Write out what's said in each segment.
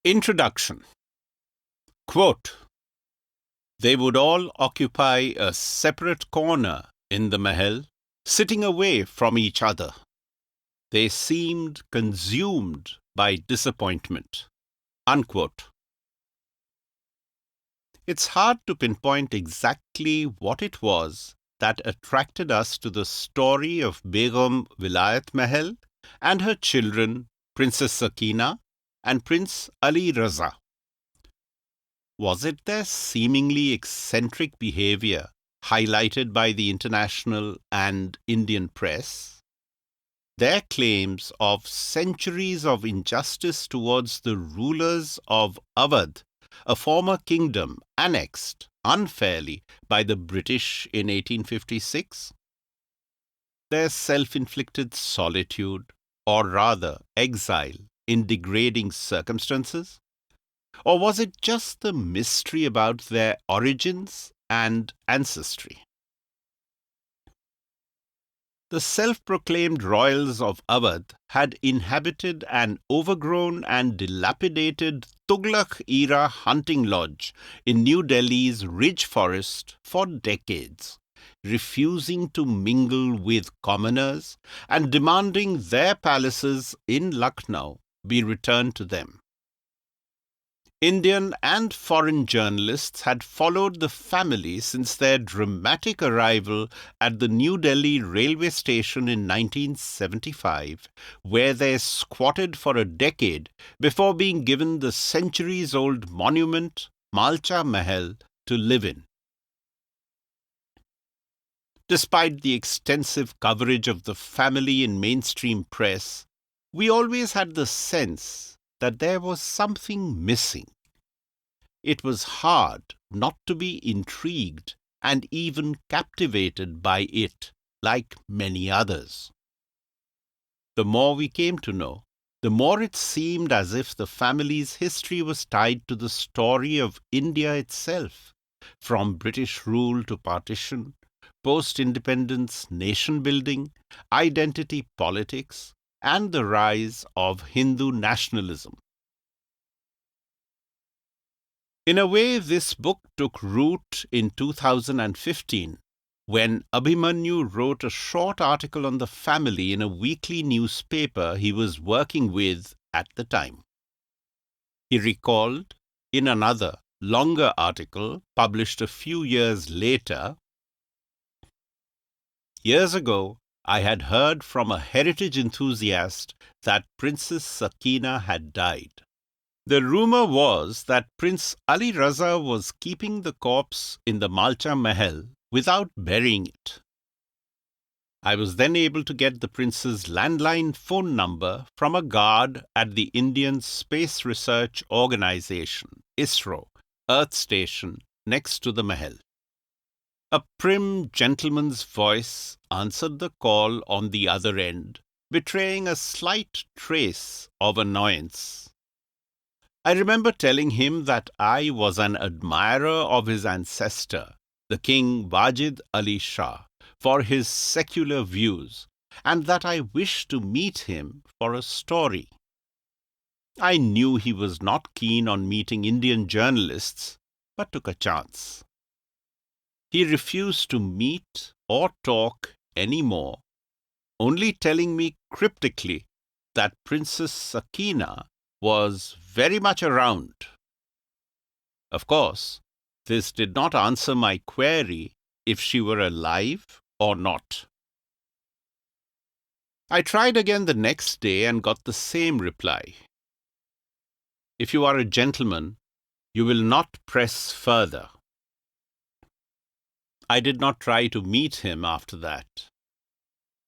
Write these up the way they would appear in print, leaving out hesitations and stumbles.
Introduction. Quote, they would all occupy a separate corner in the mahal, sitting away from each other. They seemed consumed by disappointment. Unquote. It's hard to pinpoint exactly what it was that attracted us to the story of Begum Vilayat Mahal and her children, Princess Sakina and Prince Ali Raza. Was it their seemingly eccentric behavior highlighted by the international and Indian press? Their claims of centuries of injustice towards the rulers of Awadh, a former kingdom annexed unfairly by the British in 1856? Their self-inflicted solitude, or rather exile, in degrading circumstances? Or was it just the mystery about their origins and ancestry? The self-proclaimed royals of Awadh had inhabited an overgrown and dilapidated Tughlaq-era hunting lodge in New Delhi's Ridge Forest for decades, refusing to mingle with commoners and demanding their palaces in Lucknow be returned to them. Indian and foreign journalists had followed the family since their dramatic arrival at the New Delhi railway station in 1975, where they squatted for a decade before being given the centuries-old monument Malcha Mahal to live in. Despite the extensive coverage of the family in mainstream press, we always had the sense that there was something missing. It was hard not to be intrigued and even captivated by it, like many others. The more we came to know, the more it seemed as if the family's history was tied to the story of India itself, from British rule to partition, post-independence nation-building, identity politics, and the rise of Hindu nationalism. In a way, this book took root in 2015 when Abhimanyu wrote a short article on the family in a weekly newspaper he was working with at the time. He recalled, in another, longer article published a few years later, years ago, I had heard from a heritage enthusiast that Princess Sakina had died. The rumor was that Prince Ali Raza was keeping the corpse in the Malcha Mahal without burying it. I was then able to get the prince's landline phone number from a guard at the Indian Space Research Organization, ISRO, Earth Station next to the Mahal. A prim gentleman's voice answered the call on the other end, betraying a slight trace of annoyance. I remember telling him that I was an admirer of his ancestor, the King Wajid Ali Shah, for his secular views, and that I wished to meet him for a story. I knew he was not keen on meeting Indian journalists, but took a chance. He refused to meet or talk any more, only telling me cryptically that Princess Sakina was very much around. Of course, this did not answer my query if she were alive or not. I tried again the next day and got the same reply. If you are a gentleman, you will not press further. I did not try to meet him after that.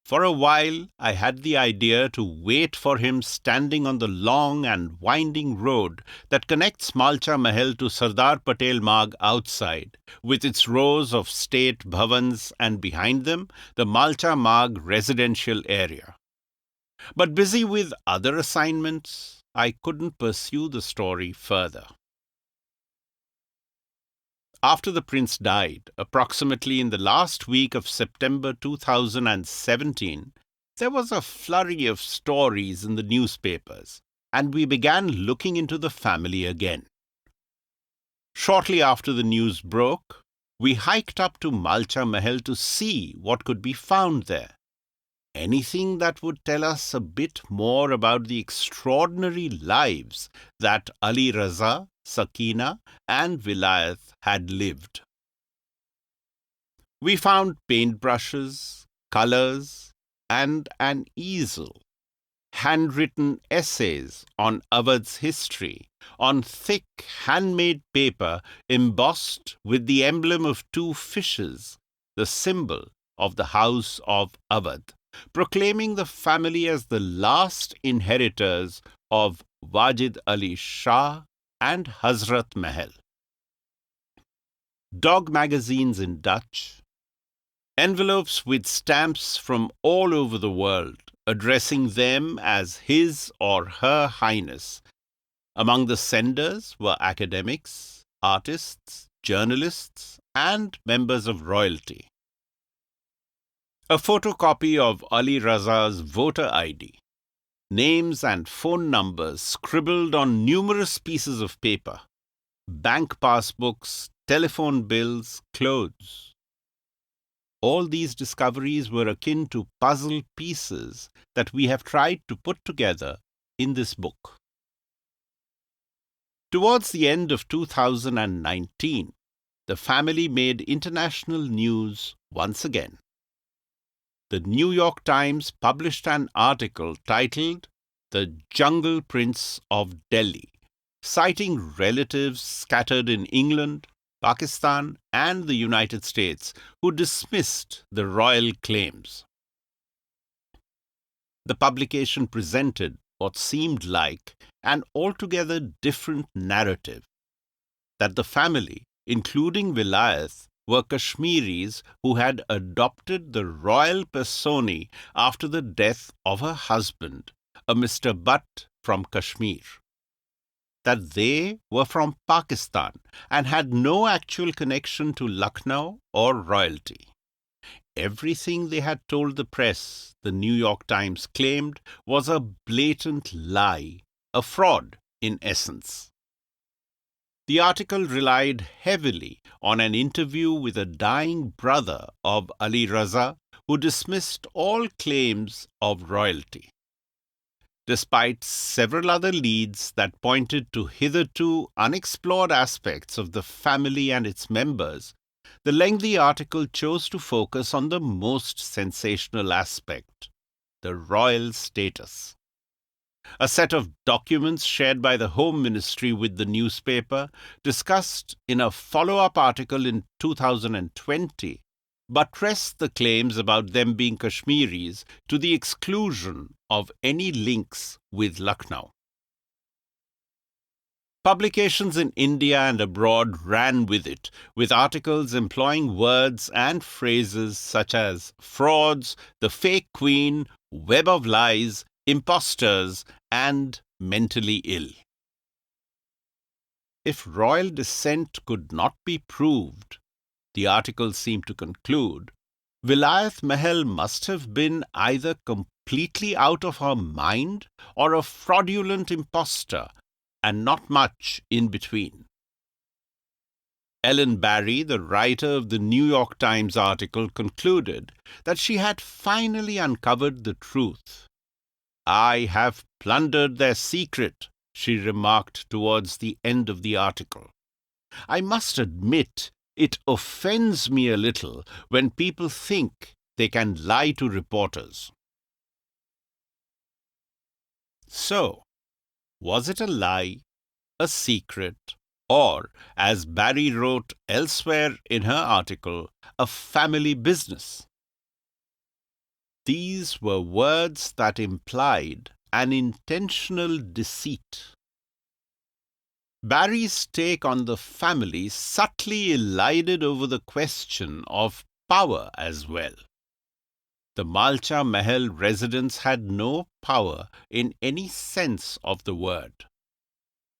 For a while, I had the idea to wait for him standing on the long and winding road that connects Malcha Mahal to Sardar Patel Marg outside, with its rows of state bhavans and behind them, the Malcha Marg residential area. But busy with other assignments, I couldn't pursue the story further. After the prince died, approximately in the last week of September 2017, there was a flurry of stories in the newspapers, and we began looking into the family again. Shortly after the news broke, we hiked up to Malcha Mahal to see what could be found there. Anything that would tell us a bit more about the extraordinary lives that Ali Raza, Sakina, and Vilayat had lived. We found paintbrushes, colours, and an easel, handwritten essays on Awadh's history, on thick handmade paper embossed with the emblem of two fishes, the symbol of the House of Awadh, proclaiming the family as the last inheritors of Wajid Ali Shah and Hazrat Mahal. Dog magazines in Dutch, envelopes with stamps from all over the world addressing them as His or Her Highness. Among the senders were academics, artists, journalists, and members of royalty. A photocopy of Ali Raza's voter ID, names and phone numbers scribbled on numerous pieces of paper, bank passbooks, telephone bills, clothes. All these discoveries were akin to puzzle pieces that we have tried to put together in this book. Towards the end of 2019, the family made international news once again. The New York Times published an article titled "The Jungle Prince of Delhi," citing relatives scattered in England, Pakistan, and the United States who dismissed the royal claims. The publication presented what seemed like an altogether different narrative, that the family, including Vilayat, were Kashmiris who had adopted the royal persona after the death of her husband, a Mr. Butt from Kashmir. That they were from Pakistan and had no actual connection to Lucknow or royalty. Everything they had told the press, the New York Times claimed, was a blatant lie, a fraud in essence. The article relied heavily on an interview with a dying brother of Ali Raza who dismissed all claims of royalty. Despite several other leads that pointed to hitherto unexplored aspects of the family and its members, the lengthy article chose to focus on the most sensational aspect, the royal status. A set of documents shared by the Home Ministry with the newspaper, discussed in a follow-up article in 2020, buttressed the claims about them being Kashmiris to the exclusion of any links with Lucknow. Publications in India and abroad ran with it, with articles employing words and phrases such as frauds, the fake queen, web of lies, impostors, and mentally ill. If royal descent could not be proved, the article seemed to conclude, Vilayat Mahal must have been either completely out of her mind or a fraudulent impostor, and not much in between. Ellen Barry, the writer of the New York Times article, concluded that she had finally uncovered the truth. "I have plundered their secret," she remarked towards the end of the article. "I must admit, it offends me a little when people think they can lie to reporters." So, was it a lie, a secret, or, as Barry wrote elsewhere in her article, a family business? These were words that implied an intentional deceit. Barry's take on the family subtly elided over the question of power as well. The Malcha Mahal residents had no power in any sense of the word.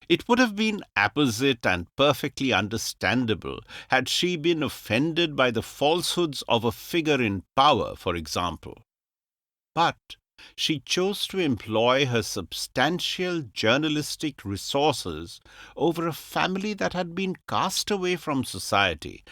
It would have been apposite and perfectly understandable had she been offended by the falsehoods of a figure in power, for example. But she chose to employ her substantial journalistic resources over a family that had been cast away from society